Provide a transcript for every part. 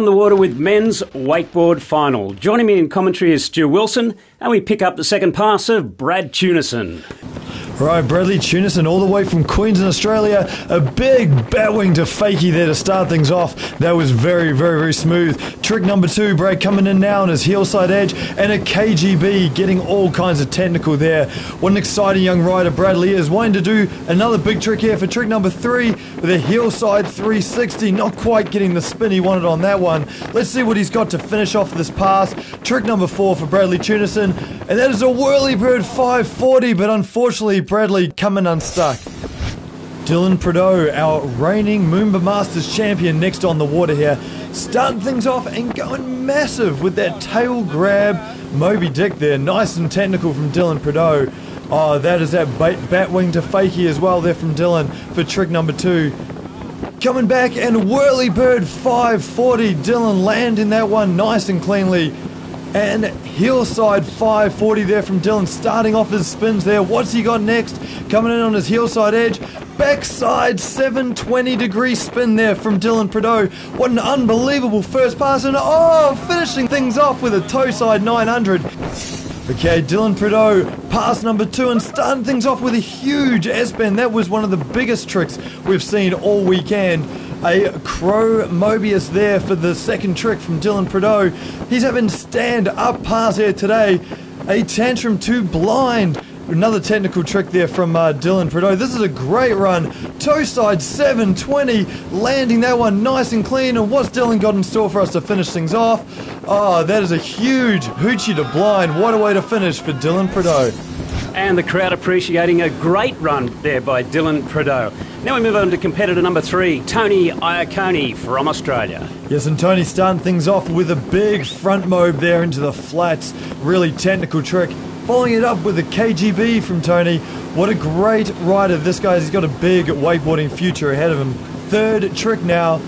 On the water with men's wakeboard final. Joining me in commentary is Stu Wilson, and we pick up the second pass of Brad Tunison. Right, Bradley Tunison all the way from Queensland, Australia. A big batwing to fakie there to start things off. That was very, very, very smooth. Trick number 2, Brad coming in now on his heel side edge, and a KGB getting all kinds of technical there. What an exciting young rider Bradley is. Wanting to do another big trick here for trick number 3 with a heel side 360. Not quite getting the spin he wanted on that one. Let's see what he's got to finish off this pass. Trick number 4 for Bradley Tunison, and that is a whirlybird 540, but unfortunately Bradley coming unstuck. Dylan Prideaux, our reigning Moomba Masters champion, next on the water here. Starting things off and going massive with that tail grab Moby Dick there. Nice and technical from Dylan Prideaux. Oh, that is that batwing to fakie as well there from Dylan for trick number 2. Coming back and whirlybird 540. Dylan landing that one nice and cleanly. And heel side 540 there from Dylan, starting off his spins there. What's he got next? Coming in on his heel side edge. Backside 720 degree spin there from Dylan Prideaux. What an unbelievable first pass, and finishing things off with a toe side 900. Okay, Dylan Prideaux, pass number 2, and starting things off with a huge S-bend. That was one of the biggest tricks we've seen all weekend. A crow Mobius there for the second trick from Dylan Prideaux. He's having stand-up pass here today. A tantrum to blind. Another technical trick there from Dylan Prideaux. This is a great run. Toe side 720, landing that one nice and clean. And what's Dylan got in store for us to finish things off? Oh, that is a huge hoochie to blind. What a way to finish for Dylan Prideaux. And the crowd appreciating a great run there by Dylan Prideaux. Now we move on to competitor number 3, Tony Iacone from Australia. Yes, and Tony starting things off with a big front mob there into the flats. Really technical trick. Following it up with a KGB from Tony. What a great rider this guy is. He's got a big wakeboarding future ahead of him. Third trick now.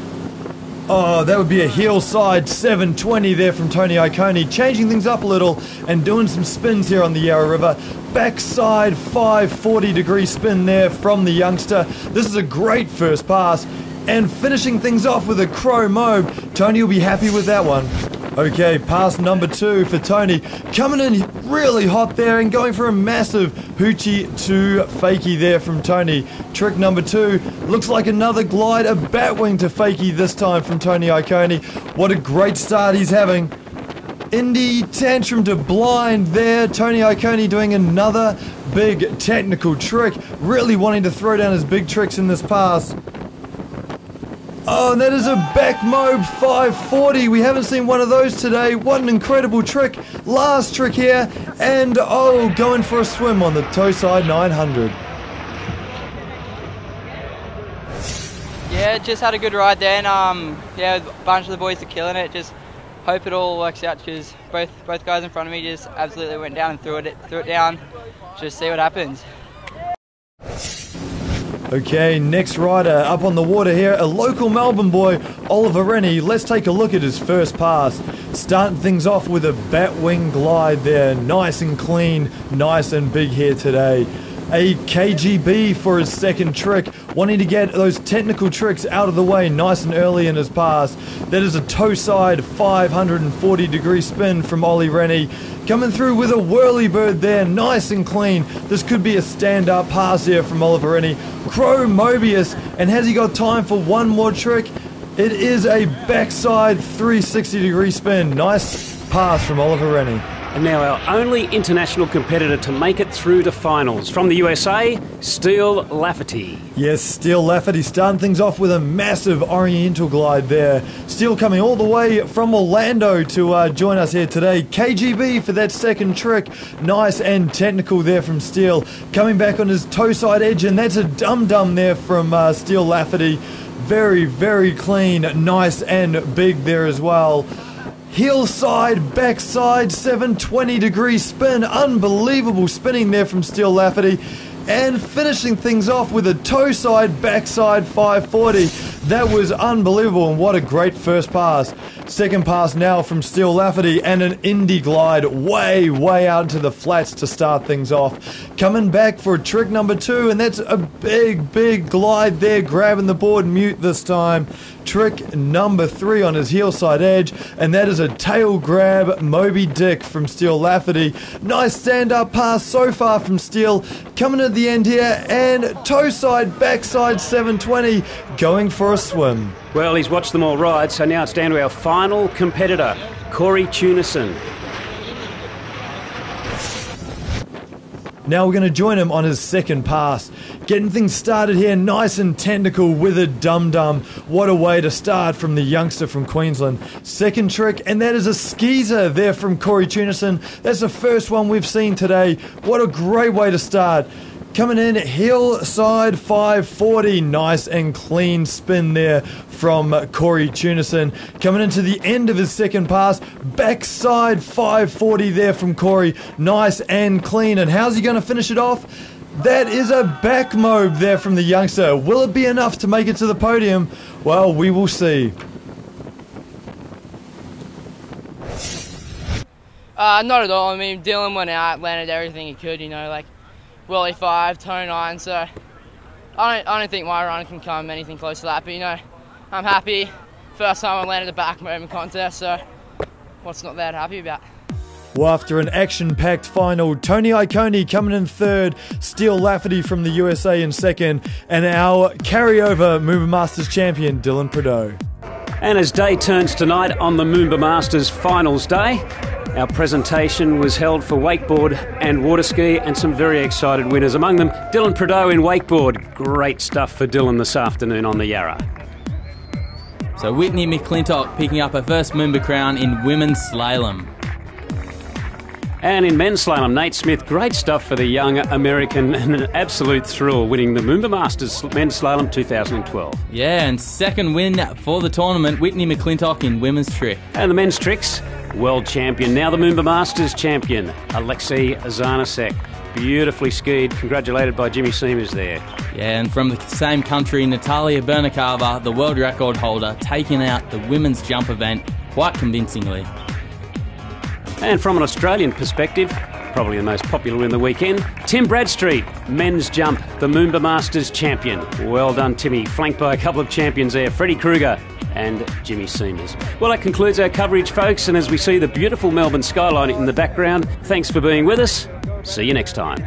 Oh, that would be a heel side 720 there from Tony Iacone, changing things up a little and doing some spins here on the Yarra River. Backside 540 degree spin there from the youngster. This is a great first pass, and finishing things off with a crow mob. Tony will be happy with that one. Okay, pass number 2 for Tony. Coming in really hot there and going for a massive hoochie to fakie there from Tony. Trick number 2. Looks like another glide, a batwing to fakie this time from Tony Iacone. What a great start he's having. Indie tantrum to blind there. Tony Iacone doing another big technical trick. Really wanting to throw down his big tricks in this pass. Oh, and that is a back mob 540. We haven't seen one of those today. What an incredible trick. Last trick here. And going for a swim on the toe side 900. Yeah, just had a good ride there. And a bunch of the boys are killing it. Just hope it all works out, because both guys in front of me just absolutely went down and threw it down. Just see what happens. Okay, next rider up on the water here, a local Melbourne boy, Oliver Rennie. Let's take a look at his first pass. Starting things off with a batwing glide there. Nice and clean, nice and big here today. A KGB for his second trick, wanting to get those technical tricks out of the way nice and early in his pass. That is a toe side 540 degree spin from Ollie Rennie. Coming through with a whirlybird there, nice and clean. This could be a stand-up pass here from Oliver Rennie. Crow Mobius, and has he got time for one more trick? It is a backside 360 degree spin. Nice pass from Oliver Rennie. And now our only international competitor to make it through to finals. From the USA, Steele Lafferty. Yes, Steele Lafferty starting things off with a massive oriental glide there. Steele coming all the way from Orlando to join us here today. KGB for that second trick. Nice and technical there from Steele. Coming back on his toe side edge, and that's a dum-dum there from Steele Lafferty. Very, very clean, nice and big there as well. Heel side, backside, 720 degree spin. Unbelievable spinning there from Steele Lafferty. and finishing things off with a toe side, backside 540. That was unbelievable, and what a great first pass. Second pass now from Steele Lafferty, and an Indy glide way out into the flats to start things off. Coming back for trick number 2, and that's a big glide there, grabbing the board mute this time. Trick number 3 on his heel side edge, and that is a tail grab Moby Dick from Steele Lafferty. Nice stand-up pass so far from Steele. Coming at the end here, and toe side, backside 720, going for a swim. Well, he's watched them all ride, so now it's down to our final competitor, Corey Tunison. Now we're going to join him on his second pass. Getting things started here nice and technical with a dum-dum. What a way to start from the youngster from Queensland. Second trick, and that is a skeezer there from Corey Tunison. That's the first one we've seen today. What a great way to start. Coming in, heel side 540. Nice and clean spin there from Corey Tunison. Coming into the end of his second pass, backside 540 there from Corey. Nice and clean. And how's he going to finish it off? That is a back mobe there from the youngster. Will it be enough to make it to the podium? Well, we will see. Not at all. I mean, Dylan went out, landed everything he could, Willie 5, toe 9, so I don't think my run can come anything close to that, but I'm happy. First time I landed a back mobe in contest, so what's not there to happy about? Well, after an action-packed final, Tony Iacone coming in third, Steele Lafferty from the USA in second, and our carryover Moomba Masters champion, Dylan Prideaux. And as day turns tonight on the Moomba Masters finals day, our presentation was held for wakeboard and water ski, and some very excited winners. Among them, Dylan Prideaux in wakeboard. Great stuff for Dylan this afternoon on the Yarra. So Whitney McClintock picking up her first Moomba crown in women's slalom. And in men's slalom, Nate Smith, great stuff for the young American, and an absolute thrill winning the Moomba Masters men's slalom 2012. Yeah, and second win for the tournament, Whitney McClintock in women's trick. And the men's tricks, world champion, now the Moomba Masters champion, Alexei Zarnasek. Beautifully skied, congratulated by Jimmy Seamers there. Yeah, and from the same country, Natalia Bernikava, the world record holder, taking out the women's jump event quite convincingly. And from an Australian perspective, probably the most popular in the weekend, Tim Bradstreet, men's jump, the Moomba Masters champion. Well done, Timmy. Flanked by a couple of champions there, Freddie Kruger and Jimmy Seamers. Well, that concludes our coverage, folks, and as we see the beautiful Melbourne skyline in the background, thanks for being with us. See you next time.